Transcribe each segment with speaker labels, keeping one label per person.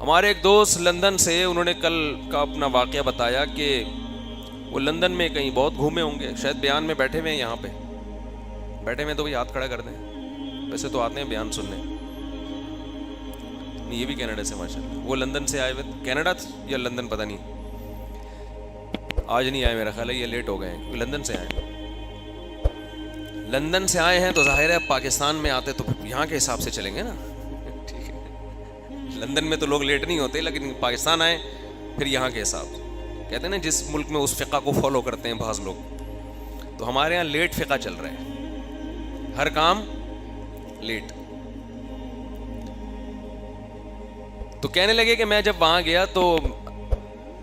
Speaker 1: ہمارے ایک دوست لندن سے، انہوں نے کل کا اپنا واقعہ بتایا کہ وہ لندن میں کہیں بہت گھومے ہوں گے، شاید بیان میں بیٹھے ہوئے ہیں، یہاں پہ بیٹھے ہوئے تو بھائی ہاتھ کھڑا کر دیں، ویسے تو آتے ہیں بیان سننے، نہیں یہ بھی کینیڈا سے ماشاء اللہ، وہ لندن سے آئے ہوئے، کینیڈا یا لندن پتہ نہیں، آج نہیں آئے میرا خیال ہے، یہ لیٹ ہو گئے ہیں، لندن سے آئے، لندن سے آئے ہیں تو ظاہر ہے پاکستان میں آتے تو یہاں کے حساب سے چلیں گے نا، ٹھیک ہے، لندن میں تو لوگ لیٹ نہیں ہوتے، لیکن پاکستان آئے پھر یہاں کے حساب سے، کہتے ہیں نا جس ملک میں اس فقہ کو فالو کرتے ہیں بعض لوگ، تو ہمارے یہاں لیٹ فقہ چل رہا ہے، ہر کام لیٹ۔ تو کہنے لگے کہ میں جب وہاں گیا تو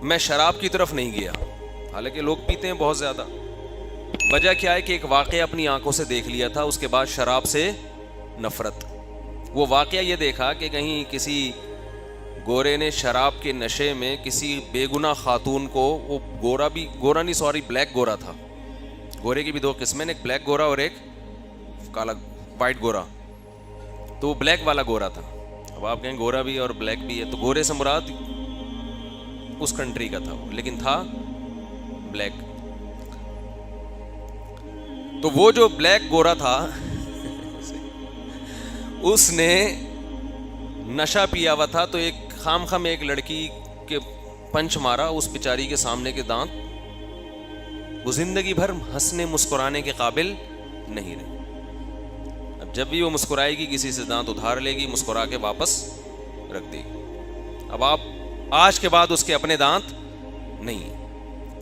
Speaker 1: میں شراب کی طرف نہیں گیا، حالانکہ لوگ پیتے ہیں بہت زیادہ، وجہ کیا ہے کہ ایک واقعہ اپنی آنکھوں سے دیکھ لیا تھا، اس کے بعد شراب سے نفرت۔ وہ واقعہ یہ دیکھا کہ کہیں کسی گورے نے شراب کے نشے میں کسی بے گناہ خاتون کو، وہ گورا نہیں سوری بلیک گورا تھا، گورے کی بھی دو قسمیں، ایک بلیک گورا اور ایک کالا وائٹ گورا، تو وہ بلیک والا گورا تھا۔ اب آپ کہیں گورا بھی اور بلیک بھی ہے، تو گورے سے مراد اس کنٹری کا تھا وہ، لیکن تھا بلیک۔ تو وہ جو بلیک گورا تھا اس نے نشہ پیا ہوا تھا، تو ایک خام ایک لڑکی کے پنچ مارا، اس بیچاری کے سامنے کے دانت وہ زندگی بھر ہنسنے مسکرانے کے قابل نہیں رہے۔ اب جب بھی وہ مسکرائے گی کسی سے دانت ادھار لے گی، مسکرا کے واپس رکھ دے گی۔ اب آپ آج کے بعد اس کے اپنے دانت نہیں،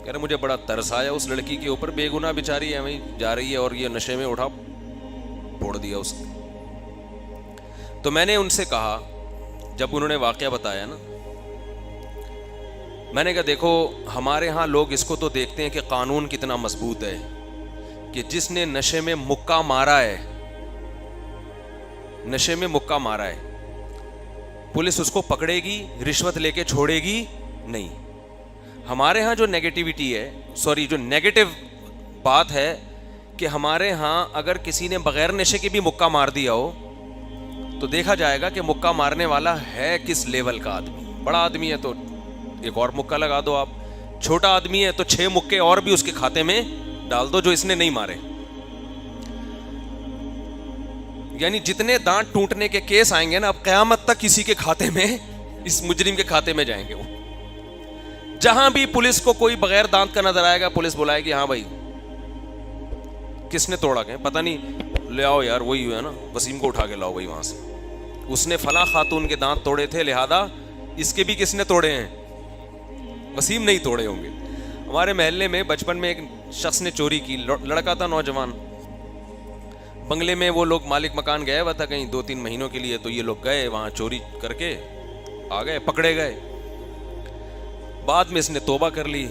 Speaker 1: کہہ رہے مجھے بڑا ترس آیا اس لڑکی کے اوپر، بے گناہ بیچاری ہے، وہیں جا رہی ہے اور یہ نشے میں اٹھا پھوڑ دیا اس کو۔ تو میں نے ان سے کہا جب انہوں نے واقعہ بتایا نا، میں نے کہا دیکھو ہمارے ہاں لوگ اس کو تو دیکھتے ہیں کہ قانون کتنا مضبوط ہے، کہ جس نے نشے میں مکہ مارا ہے، نشے میں مکہ مارا ہے، پولیس اس کو پکڑے گی، رشوت لے کے چھوڑے گی نہیں۔ ہمارے ہاں جو نیگیٹیوٹی ہے، جو نیگیٹو بات ہے کہ ہمارے ہاں اگر کسی نے بغیر نشے کے بھی مکہ مار دیا ہو تو دیکھا جائے گا کہ مکہ مارنے والا ہے کس لیول کا آدمی۔ بڑا آدمی ہے تو ایک اور مکہ لگا دو آپ، چھوٹا آدمی ہے تو 6 مکے اور بھی اس کے کھاتے میں ڈال دو جو اس نے نہیں مارے۔ یعنی جتنے دانت ٹوٹنے کے کیس آئیں گے نا، اب قیامت تک کسی کے کھاتے میں، اس مجرم کے کھاتے میں جائیں گے وہ۔ جہاں بھی پولیس کو کوئی بغیر دانت کا نظر آئے گا، پولیس بلائے گی ہاں بھائی کس نے توڑا، کہ پتہ نہیں، لے آؤ یار وہی ہے نا، وسیم کو اٹھا کے لاؤ بھائی وہاں سے، اس نے فلاں خاتون کے دانت توڑے تھے، لہذا اس کے بھی کس نے توڑے ہیں، وسیم نہیں توڑے ہوں گے۔ ہمارے محلے میں بچپن میں ایک شخص نے چوری کی، لڑکا تھا نوجوان، بنگلے میں وہ لوگ مالک مکان گئے ہوا تھا کہیں 2-3 مہینوں کے لیے، تو یہ لوگ گئے وہاں چوری کر کے آ گئے، پکڑے گئے۔ بعد میں اس نے توبہ کر لی،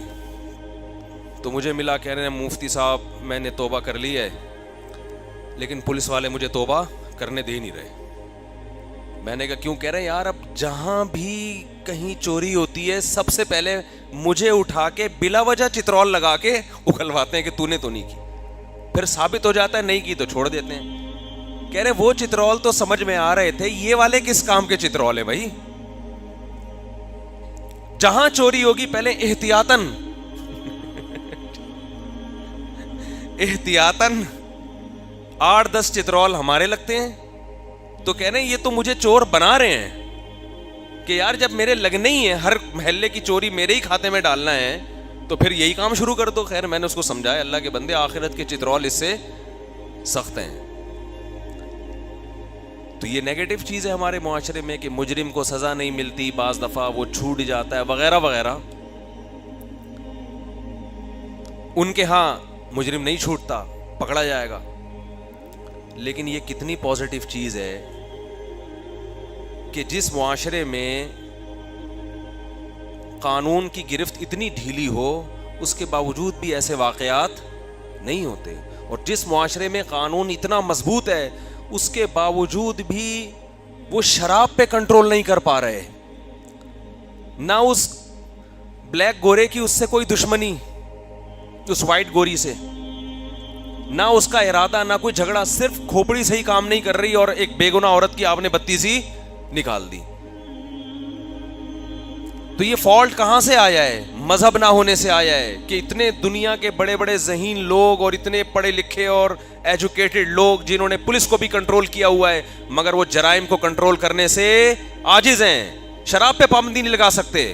Speaker 1: تو مجھے ملا، کہہ رہے ہیں مفتی صاحب میں نے توبہ کر لی ہے لیکن پولیس والے مجھے توبہ کرنے دے نہیں رہے۔ میں نے کہا کیوں؟ کہہ رہے ہیں یار اب جہاں بھی کہیں چوری ہوتی ہے سب سے پہلے مجھے اٹھا کے بلا وجہ چترول لگا کے اکھلواتے ہیں کہ تو نے تو نہیں کی، پھر ثابت ہو جاتا ہے نہیں کی تو چھوڑ دیتے ہیں۔ کہہ رہے وہ چترول تو سمجھ میں آ رہے تھے، یہ والے کس کام کے چترول ہیں بھائی؟ جہاں چوری ہوگی پہلے احتیاطاً 8-10 چترول ہمارے لگتے ہیں، تو کہہ رہے ہیں یہ تو مجھے چور بنا رہے ہیں کہ یار جب میرے لگنے ہی ہیں، ہر محلے کی چوری میرے ہی کھاتے میں ڈالنا ہے تو پھر یہی کام شروع کر دو۔ خیر میں نے اس کو سمجھایا اللہ کے بندے آخرت کے چترول اس سے سخت ہیں۔ تو یہ نیگیٹو چیز ہے ہمارے معاشرے میں کہ مجرم کو سزا نہیں ملتی، بعض دفعہ وہ چھوٹ جاتا ہے وغیرہ وغیرہ۔ ان کے ہاں مجرم نہیں چھوٹتا، پکڑا جائے گا، لیکن یہ کتنی پازیٹیو چیز ہے کہ جس معاشرے میں قانون کی گرفت اتنی ڈھیلی ہو اس کے باوجود بھی ایسے واقعات نہیں ہوتے، اور جس معاشرے میں قانون اتنا مضبوط ہے اس کے باوجود بھی وہ شراب پہ کنٹرول نہیں کر پا رہے۔ نہ اس بلیک گورے کی اس سے کوئی دشمنی، اس وائٹ گوری سے نہ اس کا ارادہ، نہ کوئی جھگڑا، صرف کھوپڑی صحیح کام نہیں کر رہی اور ایک بے گناہ عورت کی آپ نے بتی سی نکال دی۔ تو یہ فالٹ کہاں سے آیا ہے؟ مذہب نہ ہونے سے آیا ہے کہ اتنے دنیا کے بڑے بڑے ذہین لوگ اور اتنے پڑھے لکھے اور ایجوکیٹڈ لوگ جنہوں نے پولیس کو بھی کنٹرول کیا ہوا ہے، مگر وہ جرائم کو کنٹرول کرنے سے عاجز ہیں، شراب پہ پابندی نہیں لگا سکتے.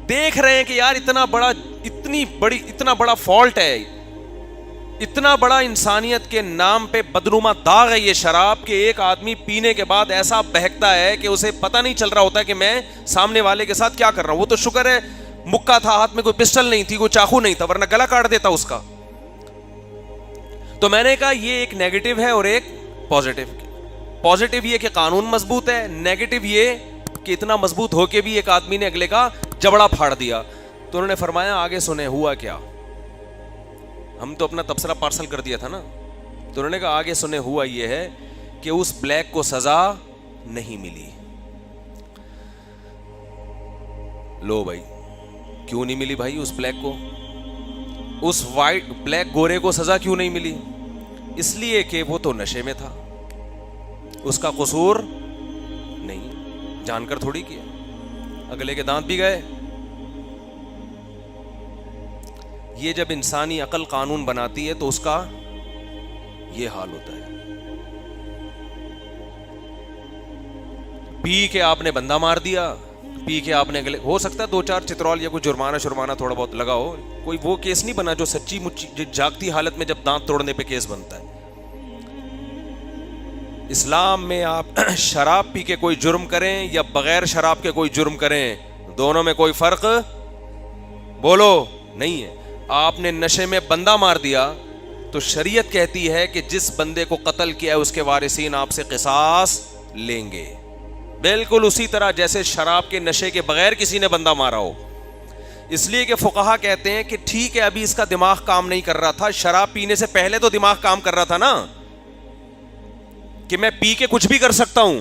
Speaker 1: دیکھ رہے ہیں کہ یار اتنا بڑا فالٹ ہے، اتنا بڑا انسانیت کے نام پہ بدنما داغ ہے یہ شراب، کہ ایک آدمی پینے کے بعد ایسا بہکتا ہے کہ اسے پتہ نہیں چل رہا ہوتا کہ میں سامنے والے کے ساتھ کیا کر رہا ہوں. وہ تو شکر ہے مکہ تھا، ہاتھ میں کوئی پسٹل نہیں تھی، کوئی چاقو نہیں تھا، ورنہ گلا کاٹ دیتا اس کا. تو میں نے کہا یہ ایک نیگیٹو ہے اور ایک پازیٹو. پازیٹو یہ کہ قانون مضبوط ہے، نیگیٹو یہ کہ اتنا مضبوط ہو کے بھی ایک آدمی نے اگلے کا جبڑا پھاڑ دیا. تو انہوں نے فرمایا آگے سنیں ہوا کیا. ہم تو اپنا تبصرہ پارسل کر دیا تھا نا. تو انہوں نے کہا آگے سنیں ہوا یہ ہے کہ اس بلیک کو سزا نہیں ملی. لو بھائی کیوں نہیں ملی بھائی اس بلیک کو؟ اس وائٹ بلیک گورے کو سزا کیوں نہیں ملی؟ اس لیے کہ وہ تو نشے میں تھا، اس کا قصور نہیں، جان کر تھوڑی کیا، اگلے کے دانت بھی گئے. یہ جب انسانی عقل قانون بناتی ہے تو اس کا یہ حال ہوتا ہے. پی کے آپ نے بندہ مار دیا، پی کے آپ نے ہو سکتا ہے 2-4 چترول یا کوئی جرمانہ تھوڑا بہت لگا ہو، کوئی وہ کیس نہیں بنا جو سچی مچی جاگتی حالت میں جب دانت توڑنے پہ کیس بنتا ہے. اسلام میں آپ شراب پی کے کوئی جرم کریں یا بغیر شراب کے کوئی جرم کریں، دونوں میں کوئی فرق بولو نہیں ہے. آپ نے نشے میں بندہ مار دیا تو شریعت کہتی ہے کہ جس بندے کو قتل کیا ہے اس کے وارثین آپ سے قصاص لیں گے، بالکل اسی طرح جیسے شراب کے نشے کے بغیر کسی نے بندہ مارا ہو. اس لیے کہ فقہا کہتے ہیں کہ ٹھیک ہے ابھی اس کا دماغ کام نہیں کر رہا تھا، شراب پینے سے پہلے تو دماغ کام کر رہا تھا نا، کہ میں پی کے کچھ بھی کر سکتا ہوں.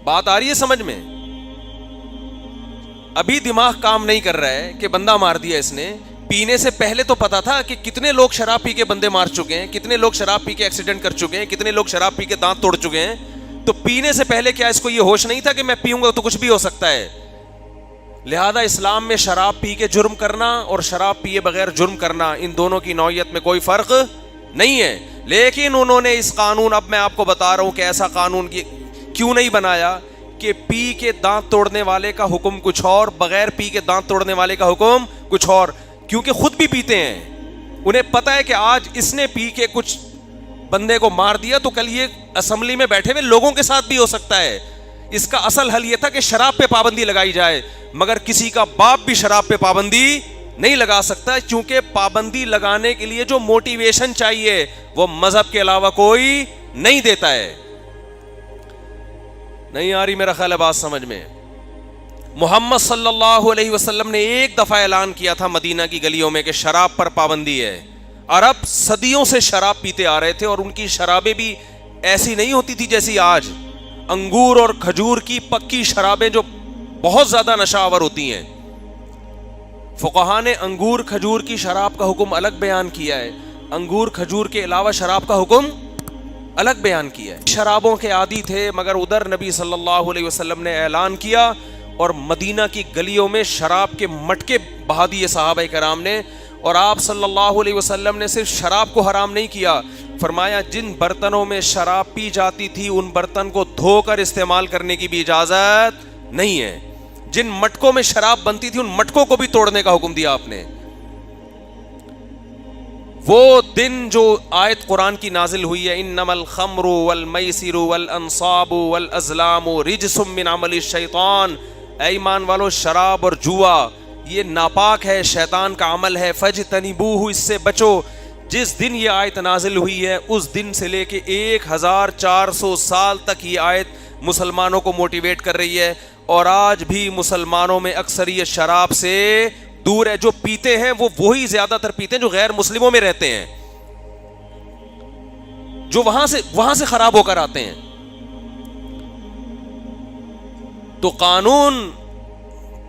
Speaker 1: بات آ رہی ہے سمجھ میں؟ ابھی دماغ کام نہیں کر رہا ہے کہ بندہ مار دیا اس نے. پینے سے پہلے تو پتا تھا کہ کتنے لوگ شراب پی کے بندے مار چکے ہیں، کتنے لوگ شراب پی کے ایکسیڈنٹ کر چکے ہیں، کتنے لوگ شراب پی کے دانت توڑ چکے ہیں. تو پینے سے پہلے کیا اس کو یہ ہوش نہیں تھا کہ میں پیوں گا تو کچھ بھی ہو سکتا ہے؟ لہذا اسلام میں شراب پی کے جرم کرنا اور شراب پیے بغیر جرم کرنا، ان دونوں کی نوعیت میں کوئی فرق نہیں ہے. لیکن انہوں نے اس قانون، اب میں آپ کو بتا رہا ہوں کہ ایسا قانون کیوں نہیں بنایا کہ پی کے دانت توڑنے والے کا حکم کچھ اور، بغیر پی کے دانت توڑنے والے کا حکم کچھ اور. کیونکہ خود بھی پیتے ہیں، انہیں پتا ہے کہ آج اس نے پی کے کچھ بندے کو مار دیا تو کل یہ اسمبلی میں بیٹھے ہوئے لوگوں کے ساتھ بھی ہو سکتا ہے. اس کا اصل حل یہ تھا کہ شراب پہ پابندی لگائی جائے، مگر کسی کا باپ بھی شراب پہ پابندی نہیں لگا سکتا، کیونکہ پابندی لگانے کے لیے جو موٹیویشن چاہیے وہ مذہب کے علاوہ کوئی نہیں دیتا ہے. نہیں آ رہی میرا خیال ہے بات سمجھ میں؟ محمد صلی اللہ علیہ وسلم نے ایک دفعہ اعلان کیا تھا مدینہ کی گلیوں میں کہ شراب پر پابندی ہے. عرب صدیوں سے شراب پیتے آ رہے تھے اور ان کی شرابیں بھی ایسی نہیں ہوتی تھی جیسی آج. انگور اور کھجور کی پکی شرابیں جو بہت زیادہ نشہ آور ہوتی ہیں. فقہا نے انگور کھجور کی شراب کا حکم الگ بیان کیا ہے، انگور کھجور کے علاوہ شراب کا حکم الگ بیان کیا ہے. شرابوں کے عادی تھے، مگر ادھر نبی صلی اللہ علیہ وسلم نے اعلان کیا اور مدینہ کی گلیوں میں شراب کے مٹکے بہا دیے صحابہ کرام نے. اور آپ صلی اللہ علیہ وسلم نے صرف شراب کو حرام نہیں کیا، فرمایا جن برتنوں میں شراب پی جاتی تھی ان برتن کو دھو کر استعمال کرنے کی بھی اجازت نہیں ہے. جن مٹکوں میں شراب بنتی تھی ان مٹکوں کو بھی توڑنے کا حکم دیا آپ نے. وہ دن جو آیت قرآن کی نازل ہوئی ہے انما الخمر والمیسر والانصاب والازلام رجس من عمل الشیطان، اے ایمان والو شراب اور جوا یہ ناپاک ہے، شیطان کا عمل ہے، فاجتنبوہ اس سے بچو. جس دن یہ آیت نازل ہوئی ہے اس دن سے لے کے 1400 سال تک یہ آیت مسلمانوں کو موٹیویٹ کر رہی ہے. اور آج بھی مسلمانوں میں اکثریت شراب سے دور ہے. جو پیتے ہیں وہ وہی زیادہ تر پیتے ہیں جو غیر مسلموں میں رہتے ہیں، جو وہاں سے خراب ہو کر آتے ہیں. تو قانون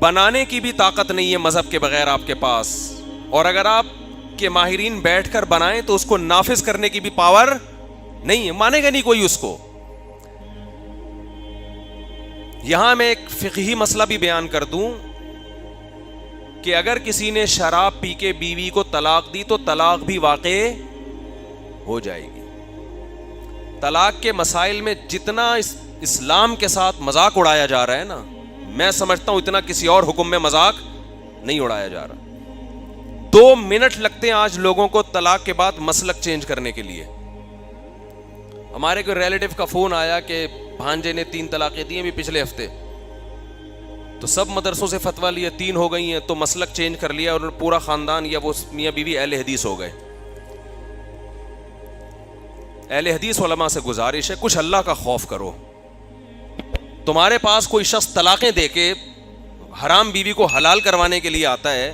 Speaker 1: بنانے کی بھی طاقت نہیں ہے مذہب کے بغیر آپ کے پاس، اور اگر آپ کے ماہرین بیٹھ کر بنائیں تو اس کو نافذ کرنے کی بھی پاور نہیں ہے، مانے گا نہیں کوئی اس کو. یہاں میں ایک فقہی مسئلہ بھی بیان کر دوں کہ اگر کسی نے شراب پی کے بیوی کو طلاق دی تو طلاق بھی واقع ہو جائے گی. طلاق کے مسائل میں جتنا اسلام کے ساتھ مذاق اڑایا جا رہا ہے نا, میں سمجھتا ہوں اتنا کسی اور حکم میں مذاق نہیں اڑایا جا رہا. 2 منٹ لگتے ہیں آج لوگوں کو طلاق کے بعد مسلک چینج کرنے کے لیے. ہمارے کوئی ریلیٹو کا فون آیا کہ بھانجے نے 3 طلاقیں دی ہیں بھی پچھلے ہفتے, تو سب مدرسوں سے فتویٰ لیا 3 ہو گئی ہیں, تو مسلک چینج کر لیا اور پورا خاندان یا وہ میاں بیوی اہل حدیث ہو گئے. اہل حدیث علماء سے گزارش ہے کچھ اللہ کا خوف کرو. تمہارے پاس کوئی شخص طلاقیں دے کے حرام بیوی کو حلال کروانے کے لیے آتا ہے,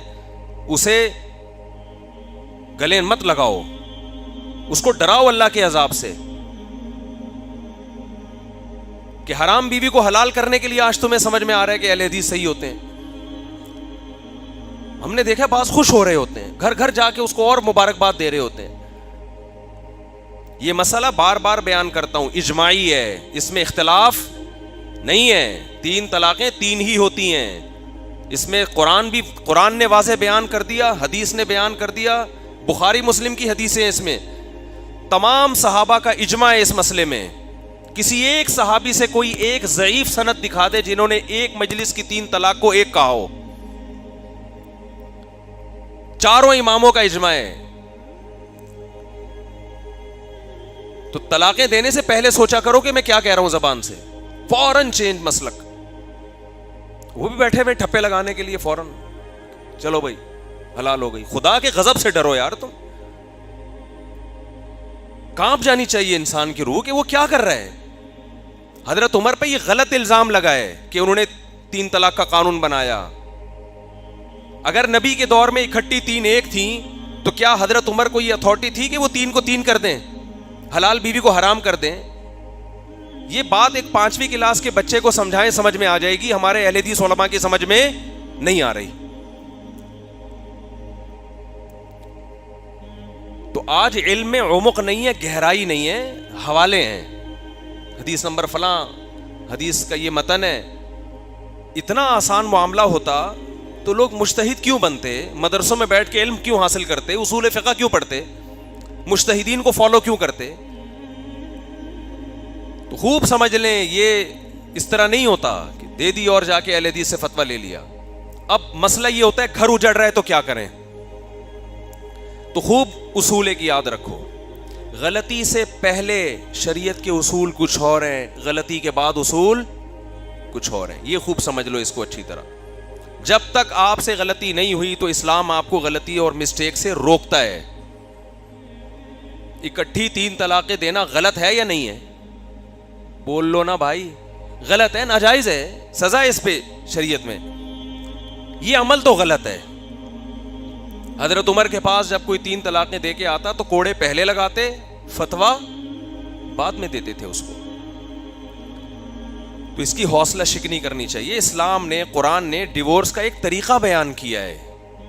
Speaker 1: اسے گلے مت لگاؤ, اس کو ڈراؤ اللہ کے عذاب سے کہ حرام بیوی کو حلال کرنے کے لیے آج تمہیں سمجھ میں آ رہا ہے کہ اہل حدیث صحیح ہوتے ہیں. ہم نے دیکھا بعض خوش ہو رہے ہوتے ہیں, گھر گھر جا کے اس کو اور مبارکباد دے رہے ہوتے ہیں. یہ مسئلہ بار بار بیان کرتا ہوں, اجماعی ہے, اس میں اختلاف نہیں ہے. 3 طلاقیں 3 ہی ہوتی ہیں. اس میں قرآن نے واضح بیان کر دیا, حدیث نے بیان کر دیا, بخاری مسلم کی حدیثیں اس میں, تمام صحابہ کا اجماع ہے اس مسئلے میں. کسی ایک صحابی سے کوئی ایک ضعیف سند دکھا دے جنہوں نے ایک مجلس کی 3 طلاق کو ایک کہا ہو. چاروں اماموں کا اجماع ہے. تو طلاقیں دینے سے پہلے سوچا کرو کہ میں کیا کہہ رہا ہوں زبان سے, فوراً چینج مسلک. وہ بھی بیٹھے ہوئے ٹھپے لگانے کے لیے فوراً چلو بھائی حلال ہو گئی. خدا کے غضب سے ڈرو یار, تم کانپ جانی چاہیے انسان کی روح کہ وہ کیا کر رہا ہے. حضرت عمر پہ یہ غلط الزام لگا ہے کہ انہوں نے 3 طلاق کا قانون بنایا. اگر نبی کے دور میں اکٹھی 3 ایک تھیں تو کیا حضرت عمر کو یہ اتھارٹی تھی کہ وہ 3 کو 3 کر دیں, حلال بیوی کو حرام کر دیں؟ یہ بات ایک 5ویں کلاس کے بچے کو سمجھائیں سمجھ میں آ جائے گی, ہمارے اہل حدیث علماء کی سمجھ میں نہیں آ رہی. تو آج علم میں عمق نہیں ہے, گہرائی نہیں ہے, حوالے ہیں. حدیث نمبر فلاں, حدیث کا یہ متن ہے. اتنا آسان معاملہ ہوتا تو لوگ مجتہد کیوں بنتے, مدرسوں میں بیٹھ کے علم کیوں حاصل کرتے, اصول فقہ کیوں پڑھتے, مجتہدین کو فالو کیوں کرتے. تو خوب سمجھ لیں یہ اس طرح نہیں ہوتا کہ دے دی اور جا کے اہل حدیث سے فتویٰ لے لیا. اب مسئلہ یہ ہوتا ہے گھر اجڑ رہا ہے تو کیا کریں. تو خوب اصول ایک یاد رکھو, غلطی سے پہلے شریعت کے اصول کچھ اور ہیں, غلطی کے بعد اصول کچھ اور ہیں. یہ خوب سمجھ لو اس کو اچھی طرح. جب تک آپ سے غلطی نہیں ہوئی تو اسلام آپ کو غلطی اور مسٹیک سے روکتا ہے. اکٹھی 3 طلاقیں دینا غلط ہے یا نہیں ہے؟ بول لو نا بھائی, غلط ہے, ناجائز ہے, سزا ہے اس پہ شریعت میں. یہ عمل تو غلط ہے. حضرت عمر کے پاس جب کوئی 3 طلاقیں دے کے آتا تو کوڑے پہلے لگاتے, فتویٰ بعد میں دیتے تھے اس کو. تو اس کی حوصلہ شکنی کرنی چاہیے. اسلام نے, قرآن نے ڈیورس کا ایک طریقہ بیان کیا ہے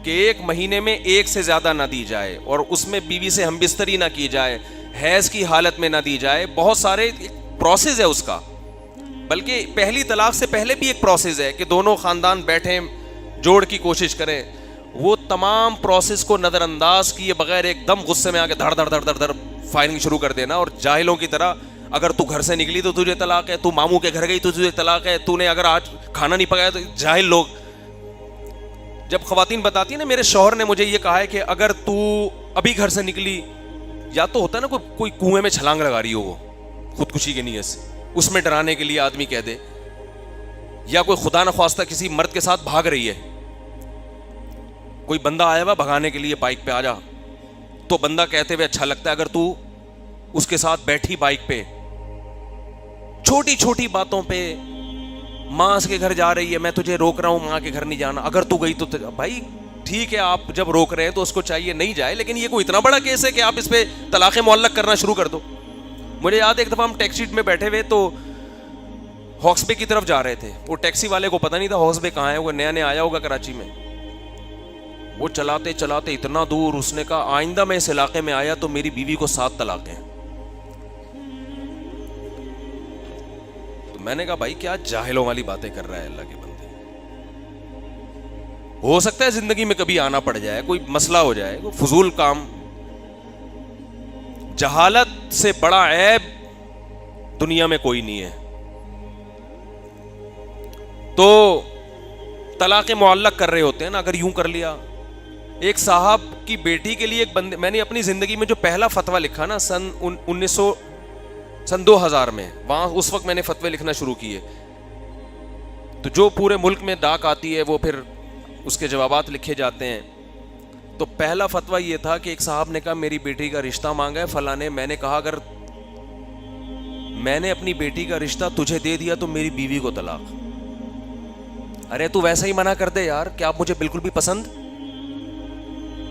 Speaker 1: کہ 1 مہینے میں 1 سے زیادہ نہ دی جائے, اور اس میں بیوی سے ہم بستری نہ کی جائے, حیض کی حالت میں نہ دی جائے. بہت سارے پروسیس ہے اس کا, بلکہ پہلی طلاق سے پہلے بھی ایک پروسیس ہے کہ دونوں خاندان بیٹھیں, جوڑ کی کوشش کریں. وہ تمام پروسیس کو نظر انداز کیے بغیر ایک دم غصے میں آ کے دھڑ دھڑ دھڑ دھڑ دھڑ فائرنگ شروع کر دینا, اور جاہلوں کی طرح اگر تو گھر سے نکلی تو تجھے طلاق ہے, تو ماموں کے گھر گئی تو تجھے طلاق ہے, تو نے اگر آج کھانا نہیں پکایا تو. جاہل لوگ. جب خواتین بتاتی ہیں نا میرے شوہر نے مجھے یہ کہا ہے کہ اگر تو ابھی گھر سے نکلی, یا تو ہوتا ہے نا کوئی کنویں میں چھلانگ لگا رہی ہو وہ خودکشی کی نیت سے, اس میں ڈرانے کے لیے آدمی کہہ دے, یا کوئی خدا نخواستہ کسی مرد کے ساتھ بھاگ رہی ہے, کوئی بندہ آیا ہوا بھگانے کے لیے بائک پہ آ جا, تو بندہ کہتے ہوئے اچھا لگتا ہے اگر تو اس کے ساتھ بیٹھی بائک پہ, چھوٹی چھوٹی باتوں پہ, ماں کے گھر جا رہی ہے میں تجھے روک رہا ہوں ماں کے گھر نہیں جانا, اگر تو گئی تو بھائی ٹھیک ہے آپ جب روک رہے ہیں تو اس کو چاہیے نہیں جائے, لیکن یہ کوئی اتنا بڑا کیس ہے کہ آپ اس پہ طلاق معلق کرنا شروع کر دو. مجھے یاد ایک دفعہ ہم ٹیکسی میں بیٹھے ہوئے تو ہاکس بے کی طرف جا رہے تھے, وہ ٹیکسی والے کو پتہ نہیں تھا ہاکس بے کہاں ہے, وہ نیا نیا آیا ہوگا کراچی میں. وہ چلاتے چلاتے اتنا دور, اس نے کہا آئندہ میں اس علاقے میں آیا تو میری بیوی کو 7 طلاقیں. تو میں نے کہا بھائی کیا جاہلوں والی باتیں کر رہا ہے اللہ کے بندے, ہو سکتا ہے زندگی میں کبھی آنا پڑ جائے, کوئی مسئلہ ہو جائے, کوئی فضول کام. جہالت سے بڑا عیب دنیا میں کوئی نہیں ہے. تو طلاق معلق کر رہے ہوتے ہیں نا, اگر یوں کر لیا. ایک صاحب کی بیٹی کے لیے ایک بندے, میں نے اپنی زندگی میں جو پہلا فتویٰ لکھا نا سن 2000 میں, وہاں اس وقت میں نے فتوے لکھنا شروع کیے, تو جو پورے ملک میں ڈاک آتی ہے وہ پھر اس کے جوابات لکھے جاتے ہیں. تو پہلا فتویٰ یہ تھا کہ ایک صاحب نے کہا میری بیٹی کا رشتہ مانگا ہے فلاں نے. میں نے کہا اگر میں نے اپنی بیٹی کا رشتہ تجھے دے دیا تو میری بیوی کو طلاق. ارے تو ویسا ہی منع کر دے یار, کہ آپ مجھے بالکل بھی پسند,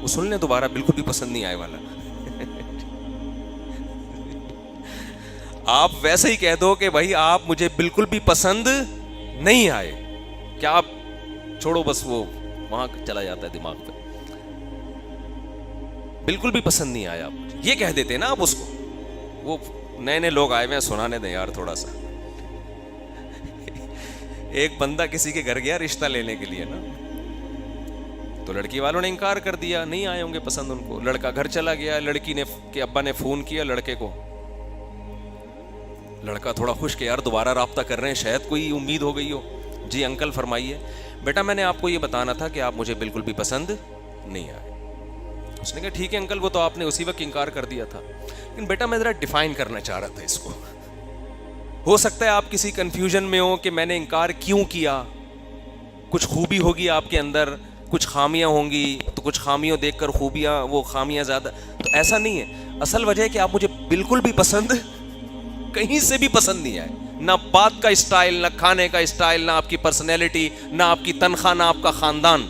Speaker 1: وہ سن لیں دوبارہ, بالکل بھی پسند نہیں آئے والا. آپ ویسے ہی کہہ دو کہ بھائی آپ مجھے بالکل بھی پسند نہیں آئے, کیا آپ چھوڑو بس, وہ وہاں چلا جاتا ہے دماغ پہ. بالکل بھی پسند نہیں آیا آپ, یہ کہہ دیتے نا آپ اس کو. وہ نئے نئے لوگ آئے ہوئے ہیں, سنانے دیں یار تھوڑا سا. ایک بندہ کسی کے گھر گیا رشتہ لینے کے لیے نا, تو لڑکی والوں نے انکار کر دیا, نہیں آئے ہوں گے پسند ان کو. لڑکا گھر چلا گیا, لڑکی نے کہ ابا نے فون کیا لڑکے کو. لڑکا تھوڑا خوش کہ یار دوبارہ رابطہ کر رہے ہیں, شاید کوئی امید ہو گئی ہو. جی انکل فرمائیے. بیٹا میں نے آپ کو یہ بتانا تھا کہ آپ مجھے بالکل بھی پسند نہیں آئے. اس نے کہا ٹھیک ہے انکل, وہ تو آپ نے اسی وقت انکار کر دیا تھا, لیکن بیٹا میں ذرا ڈیفائن کرنا چاہ رہا تھا اس کو. ہو سکتا ہے آپ کسی کنفیوژن میں ہو کہ میں نے انکار کیوں کیا. کچھ خوبی ہوگی آپ کے اندر, کچھ خامیاں ہوں گی, تو کچھ خامیوں دیکھ کر خوبیاں, وہ خامیاں زیادہ. تو ایسا نہیں ہے, اصل وجہ ہے کہ آپ مجھے بالکل بھی پسند, کہیں سے بھی پسند نہیں آئے. نہ بات کا اسٹائل, نہ کھانے کا اسٹائل, نہ آپ کی پرسنالٹی, نہ آپ کی تنخواہ, نہ آپ کا خاندان.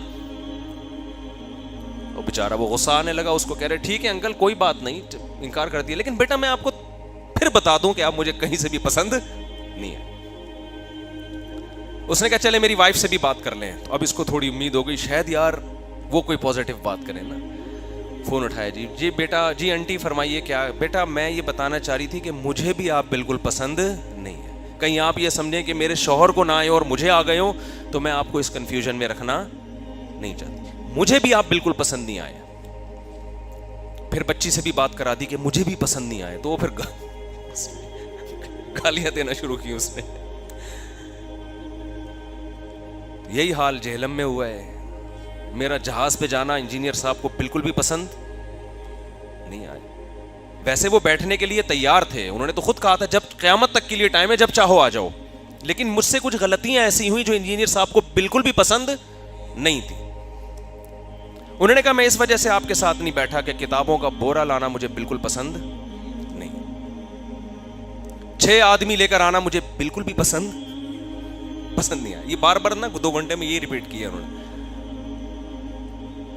Speaker 1: وہ بیچارہ وہ غصہ آنے لگا, اس کو کہہ رہے ٹھیک ہے انکل کوئی بات نہیں, انکار کر دیا, لیکن بیٹا میں آپ کو پھر بتا دوں کہ آپ مجھے کہیں سے بھی پسند نہیں ہے. اس نے کہا چلے میری وائف سے بھی بات کر لیں. تو اب اس کو تھوڑی امید ہو گئی شاید یار وہ کوئی پازیٹیو بات کرے نا. فون اٹھایا, جی بیٹا, جی آنٹی فرمائیے کیا. بیٹا میں یہ بتانا چاہ رہی تھی کہ مجھے بھی آپ بالکل پسند نہیں ہے. کہیں آپ یہ سمجھیں کہ میرے شوہر کو نہ آئے اور مجھے آ گئے ہوں, تو میں آپ کو اس کنفیوژن میں رکھنا نہیں چاہتی. مجھے بھی آپ بالکل پسند نہیں آئے. پھر بچی سے بھی بات کرا دی کہ مجھے بھی پسند نہیں آئے. تو وہ پھر گالیاں دینا شروع کی اس نے. یہی حال جہلم میں ہوا ہے. میرا جہاز پہ جانا انجینئر صاحب کو بالکل بھی پسند نہیں آئے. ویسے وہ بیٹھنے کے لیے تیار تھے, انہوں نے تو خود کہا تھا جب قیامت تک کے لیے ٹائم ہے, جب چاہو آ جاؤ. لیکن مجھ سے کچھ غلطیاں ایسی ہوئی جو انجینئر صاحب کو بالکل بھی پسند نہیں تھی. انہوں نے کہا میں اس وجہ سے آپ کے ساتھ نہیں بیٹھا کہ کتابوں کا بورا لانا مجھے بالکل پسند نہیں, 6 آدمی لے کر آنا مجھے بالکل بھی پسند نہیں آیا. یہ بار بار نا 2 گھنٹے میں یہ ریپیٹ کیا انہوں نے.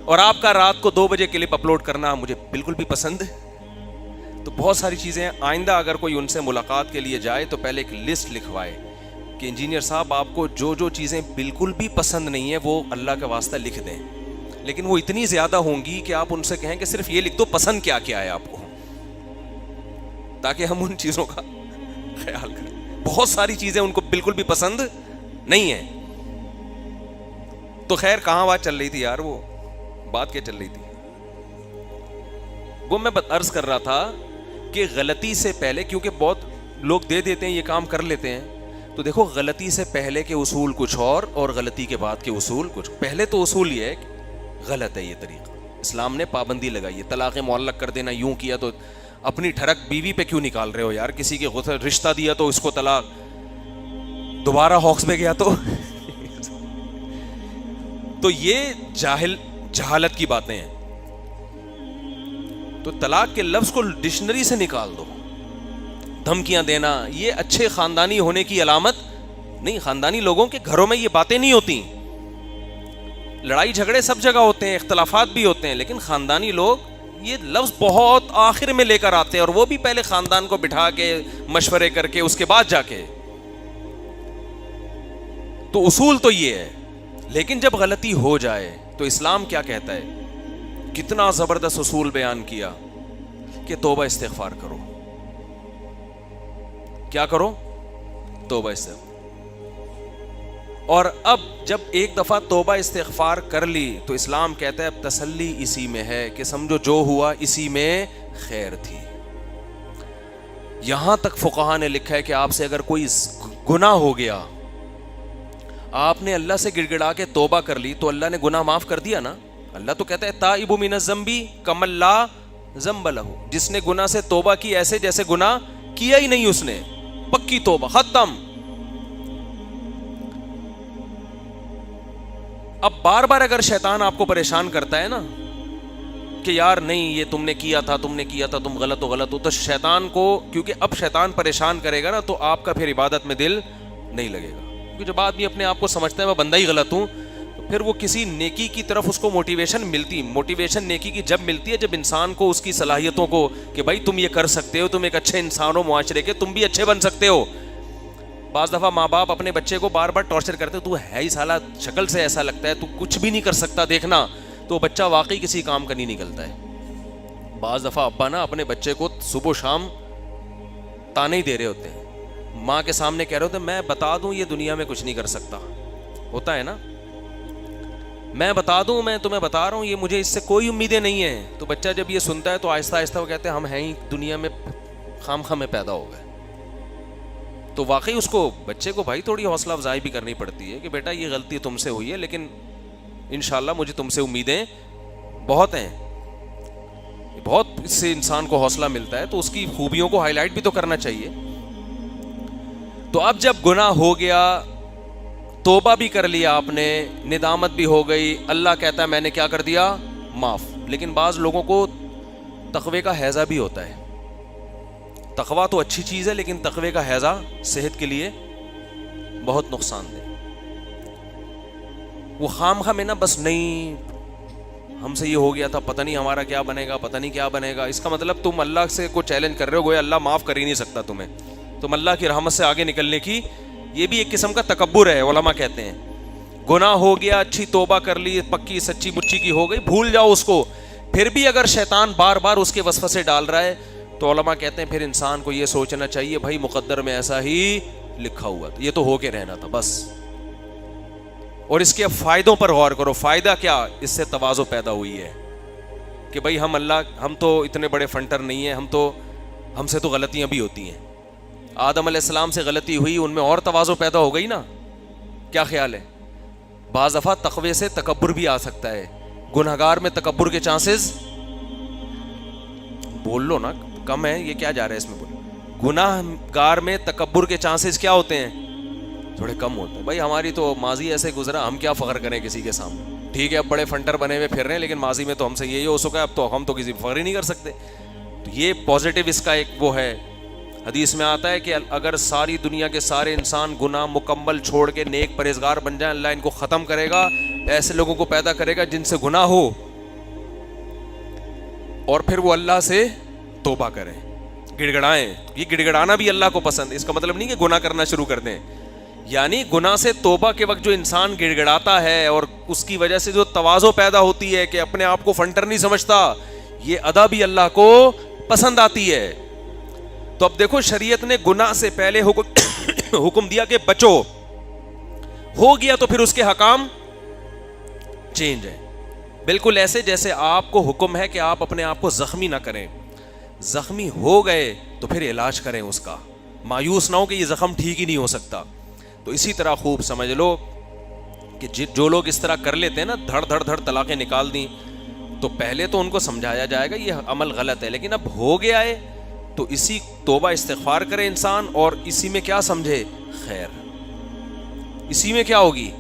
Speaker 1: اور آپ کا رات کو 2 بجے کلپ اپلوڈ کرنا مجھے بالکل بھی پسند. تو بہت ساری چیزیں, آئندہ اگر کوئی ان سے ملاقات کے لیے جائے تو پہلے ایک لسٹ لکھوائے کہ انجینئر صاحب آپ کو جو چیزیں بالکل بھی پسند نہیں ہیں وہ اللہ کا واسطہ لکھ دیں, لیکن وہ اتنی زیادہ ہوں گی کہ آپ ان سے کہیں کہ صرف یہ لکھ دو پسند کیا کیا ہے آپ کو, تاکہ ہم ان چیزوں کا خیال کریں. بہت ساری چیزیں ان کو بالکل بھی پسند نہیں ہے. تو خیر کہاں بات چل رہی تھی یار, وہ بات کیا چل رہی تھی, وہ میں عرض کر رہا تھا کہ غلطی سے پہلے, کیونکہ بہت لوگ دے دیتے ہیں یہ کام کر لیتے ہیں, تو دیکھو غلطی سے پہلے کے اصول کچھ اور غلطی کے بعد کے اصول کچھ. پہلے تو اصول یہ ہے کہ غلط ہے یہ طریقہ, اسلام نے پابندی لگائی ہے. طلاق معلق کر دینا, یوں کیا تو اپنی ٹھڑک بیوی پہ کیوں نکال رہے ہو یار, کسی کے رشتہ دیا تو اس کو طلاق, دوبارہ ہاکس میں گیا تو یہ جہالت کی باتیں ہیں. تو طلاق کے لفظ کو ڈکشنری سے نکال دو. دھمکیاں دینا یہ اچھے خاندانی ہونے کی علامت نہیں. خاندانی لوگوں کے گھروں میں یہ باتیں نہیں ہوتی. لڑائی جھگڑے سب جگہ ہوتے ہیں, اختلافات بھی ہوتے ہیں, لیکن خاندانی لوگ یہ لفظ بہت آخر میں لے کر آتے ہیں, اور وہ بھی پہلے خاندان کو بٹھا کے مشورے کر کے اس کے بعد جا کے. تو اصول تو یہ ہے, لیکن جب غلطی ہو جائے تو اسلام کیا کہتا ہے, کتنا زبردست اصول بیان کیا کہ توبہ استغفار کرو. کیا کرو؟ توبہ استغفار. اور اب جب ایک دفعہ توبہ استغفار کر لی تو اسلام کہتا ہے اب تسلی اسی میں ہے کہ سمجھو جو ہوا اسی میں خیر تھی. یہاں تک فقہا نے لکھا ہے کہ آپ سے اگر کوئی گناہ ہو گیا, آپ نے اللہ سے گڑ گڑا کے توبہ کر لی تو اللہ نے گناہ معاف کر دیا نا. اللہ تو کہتا ہے تائب من الذنب کمن لا ذنب لہ, جس نے گناہ سے توبہ کی ایسے جیسے گناہ کیا ہی نہیں اس نے, پکی توبہ ختم. اب بار بار اگر شیطان آپ کو پریشان کرتا ہے نا کہ یار نہیں یہ تم نے کیا تھا تم غلط ہو, تو شیطان کو, کیونکہ اب شیطان پریشان کرے گا نا تو آپ کا پھر عبادت میں دل نہیں لگے گا. کیونکہ جب آدمی اپنے آپ کو سمجھتا ہے میں بندہ ہی غلط ہوں, تو پھر وہ کسی نیکی کی طرف اس کو موٹیویشن نیکی کی جب ملتی ہے جب انسان کو اس کی صلاحیتوں کو کہ بھائی تم یہ کر سکتے ہو, تم ایک اچھے انسان ہو معاشرے کے, تم بھی اچھے بن سکتے ہو. بعض دفعہ ماں باپ اپنے بچے کو بار بار ٹارچر کرتے, تو ہے ہی سالہ شکل سے ایسا لگتا ہے تو کچھ بھی نہیں کر سکتا, دیکھنا, تو بچہ واقعی کسی کام کا نہیں نکلتا ہے. بعض دفعہ ابا نا اپنے بچے کو صبح و شام تانے ہی دے رہے ہوتے ہیں, ماں کے سامنے کہہ رہے ہوتے ہیں میں بتا دوں یہ دنیا میں کچھ نہیں کر سکتا, ہوتا ہے نا, میں بتا دوں, میں تمہیں بتا رہا ہوں یہ مجھے اس سے کوئی امیدیں نہیں ہیں. تو بچہ جب یہ سنتا ہے تو آہستہ آہستہ وہ کہتے ہیں ہم ہیں ہی دنیا میں خام خواہ میں پیدا ہو گئے. تو واقعی اس کو بچے کو بھائی تھوڑی حوصلہ افزائی بھی کرنی پڑتی ہے کہ بیٹا یہ غلطی تم سے ہوئی ہے لیکن انشاءاللہ مجھے تم سے امیدیں بہت ہیں. بہت اس سے انسان کو حوصلہ ملتا ہے, تو اس کی خوبیوں کو ہائی لائٹ بھی تو کرنا چاہیے. تو اب جب گناہ ہو گیا, توبہ بھی کر لیا آپ نے, ندامت بھی ہو گئی, اللہ کہتا ہے میں نے کیا کر دیا, معاف. لیکن بعض لوگوں کو تقوی کا ہیضہ بھی ہوتا ہے. تقوی تو اچھی چیز ہے لیکن تقوی کا ہیضہ صحت کے لیے بہت نقصان دہ. وہ خام خواہ میں نا بس نہیں ہم سے یہ ہو گیا تھا, پتہ نہیں ہمارا کیا بنے گا, پتہ نہیں کیا بنے گا. اس کا مطلب تم اللہ سے کوئی چیلنج کر رہے ہو, گویا اللہ معاف کر ہی نہیں سکتا تمہیں, تم اللہ کی رحمت سے آگے نکلنے کی, یہ بھی ایک قسم کا تکبر ہے. علماء کہتے ہیں گناہ ہو گیا, اچھی توبہ کر لی, پکی سچی مچی کی ہو گئی, بھول جاؤ اس کو. پھر بھی اگر شیطان بار بار اس کے وسوسے ڈال رہا ہے تو علماء کہتے ہیں پھر انسان کو یہ سوچنا چاہیے بھائی مقدر میں ایسا ہی لکھا ہوا تھا, یہ تو ہو کے رہنا تھا بس. اور اس کے فائدوں پر غور کرو. فائدہ کیا, اس سے تواضع پیدا ہوئی ہے کہ بھائی ہم تو اتنے بڑے فنٹر نہیں ہیں, ہم سے تو غلطیاں بھی ہوتی ہیں. آدم علیہ السلام سے غلطی ہوئی, ان میں اور تواضع پیدا ہو گئی نا. کیا خیال ہے, بعض دفعہ تقوی سے تکبر بھی آ سکتا ہے. گنہگار میں تکبر کے چانسز, بول لو نا کم ہے, یہ کیا جا رہا ہے اس میں, گناہ گار میں تکبر کے چانسز کیا ہوتے ہیں, تھوڑے کم ہوتے ہیں. بھائی ہماری تو ماضی ایسے گزرا, ہم کیا فخر کریں کسی کے سامنے. ٹھیک ہے اب بڑے فنٹر بنے ہوئے پھر رہے ہیں لیکن ماضی میں تو ہم سے یہی ہو سکا ہے, اب تو ہم تو کسی فخر ہی نہیں کر سکتے. تو یہ پازیٹیو اس کا ایک وہ ہے. حدیث میں آتا ہے کہ اگر ساری دنیا کے سارے انسان گناہ مکمل چھوڑ کے نیک پرہیزگار بن جائیں, اللہ ان کو ختم کرے گا, ایسے لوگوں کو پیدا کرے گا جن سے گناہ ہو, اور پھر وہ اللہ سے توبہ کریں, گڑ گڑائیں. یہ گڑ گڑانا بھی اللہ کو پسند ہے. اس کا مطلب نہیں کہ گناہ کرنا شروع کر دیں, یعنی گناہ سے توبہ کے وقت جو انسان گڑ گڑاتا ہے اور اس کی وجہ سے جو تواضع پیدا ہوتی ہے کہ اپنے آپ کو فنٹر نہیں سمجھتا, یہ ادا بھی اللہ کو پسند آتی ہے. تو اب دیکھو شریعت نے گناہ سے پہلے حکم دیا کہ بچو, ہو گیا تو پھر اس کے حکام چینج ہے. بالکل ایسے جیسے آپ کو حکم ہے کہ آپ اپنے آپ کو زخمی نہ کریں, زخمی ہو گئے تو پھر علاج کریں اس کا, مایوس نہ ہو کہ یہ زخم ٹھیک ہی نہیں ہو سکتا. تو اسی طرح خوب سمجھ لو کہ جو لوگ اس طرح کر لیتے ہیں نا, دھڑ دھڑ دھڑ طلاقیں نکال دیں, تو پہلے تو ان کو سمجھایا جائے گا یہ عمل غلط ہے, لیکن اب ہو گیا ہے تو اسی توبہ استغفار کرے انسان, اور اسی میں کیا سمجھے خیر, اسی میں کیا ہوگی.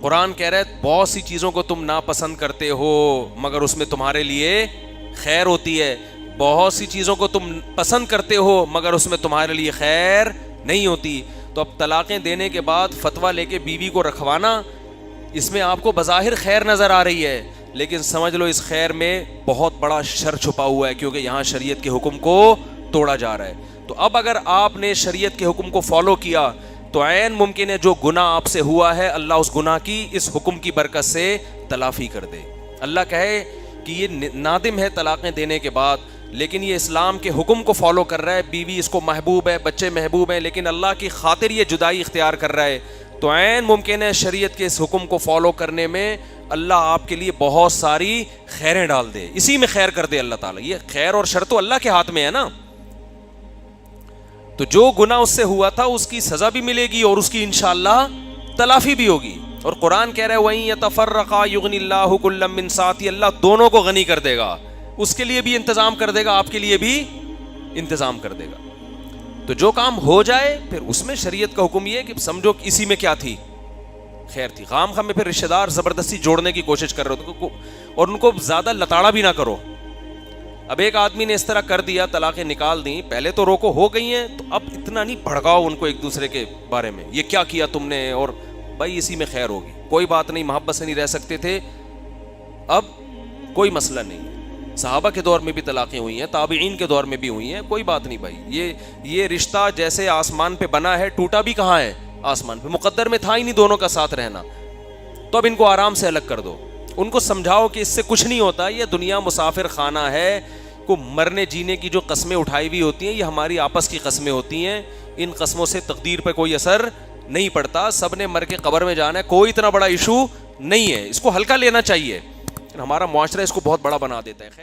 Speaker 1: قرآن کہہ رہا ہے بہت سی چیزوں کو تم ناپسند کرتے ہو مگر اس میں تمہارے لیے خیر ہوتی ہے, بہت سی چیزوں کو تم پسند کرتے ہو مگر اس میں تمہارے لیے خیر نہیں ہوتی. تو اب طلاقیں دینے کے بعد فتویٰ لے کے بیوی کو رکھوانا, اس میں آپ کو بظاہر خیر نظر آ رہی ہے, لیکن سمجھ لو اس خیر میں بہت بڑا شر چھپا ہوا ہے, کیونکہ یہاں شریعت کے حکم کو توڑا جا رہا ہے. تو اب اگر آپ نے شریعت کے حکم کو فالو کیا تو عین ممکن ہے جو گناہ آپ سے ہوا ہے اللہ اس گناہ کی اس حکم کی برکت سے تلافی کر دے. اللہ کہے کہ یہ نادم ہے طلاقیں دینے کے بعد, لیکن یہ اسلام کے حکم کو فالو کر رہا ہے, بیوی اس کو محبوب ہے, بچے محبوب ہیں, لیکن اللہ کی خاطر یہ جدائی اختیار کر رہا ہے, تو عین ممکن ہے شریعت کے اس حکم کو فالو کرنے میں اللہ آپ کے لیے بہت ساری خیریں ڈال دے, اسی میں خیر کر دے اللہ تعالیٰ. یہ خیر اور شر تو اللہ کے ہاتھ میں ہے نا. تو جو گناہ اس سے ہوا تھا اس کی سزا بھی ملے گی اور اس کی انشاءاللہ تلافی بھی ہوگی. اور قرآن کہہ رہا ہے وَإِن يَتَفَرَّقَا يُغْنِ اللَّهُ كُلًّا مِّن سَعَتِهِ, اللہ دونوں کو غنی کر دے گا, اس کے لیے بھی انتظام کر دے گا, آپ کے لیے بھی انتظام کر دے گا. تو جو کام ہو جائے پھر اس میں شریعت کا حکم یہ ہے کہ سمجھو اسی میں کیا تھی, خیر تھی. خام خام میں پھر رشتہ دار زبردستی جوڑنے کی کوشش کر رہے ہو اور ان کو زیادہ لتاڑا بھی نہ کرو. اب ایک آدمی نے اس طرح کر دیا, طلاقیں نکال دیں, پہلے تو روکو ہو گئی ہیں, تو اب اتنا نہیں بھڑکاؤ ان کو ایک دوسرے کے بارے میں, یہ کیا کیا تم نے, اور بھائی اسی میں خیر ہوگی, کوئی بات نہیں, محبت سے نہیں رہ سکتے تھے, اب کوئی مسئلہ نہیں. صحابہ کے دور میں بھی طلاقیں ہوئی ہیں, تابعین کے دور میں بھی ہوئی ہیں, کوئی بات نہیں بھائی. یہ رشتہ جیسے آسمان پہ بنا ہے, ٹوٹا بھی کہاں ہے, آسمان پہ. مقدر میں تھا ہی نہیں دونوں کا ساتھ رہنا, تو اب ان کو آرام سے الگ کر دو, ان کو سمجھاؤ کہ اس سے کچھ نہیں ہوتا, یہ دنیا مسافر خانہ ہے, کو مرنے جینے کی جو قسمیں اٹھائی ہوئی ہوتی ہیں یہ ہماری آپس کی قسمیں ہوتی ہیں, ان قسموں سے تقدیر پہ کوئی اثر نہیں پڑتا, سب نے مر کے قبر میں جانا ہے, کوئی اتنا بڑا ایشو نہیں ہے, اس کو ہلکا لینا چاہیے. ہمارا معاشرہ اس کو بہت بڑا بنا دیتا ہے. خیر.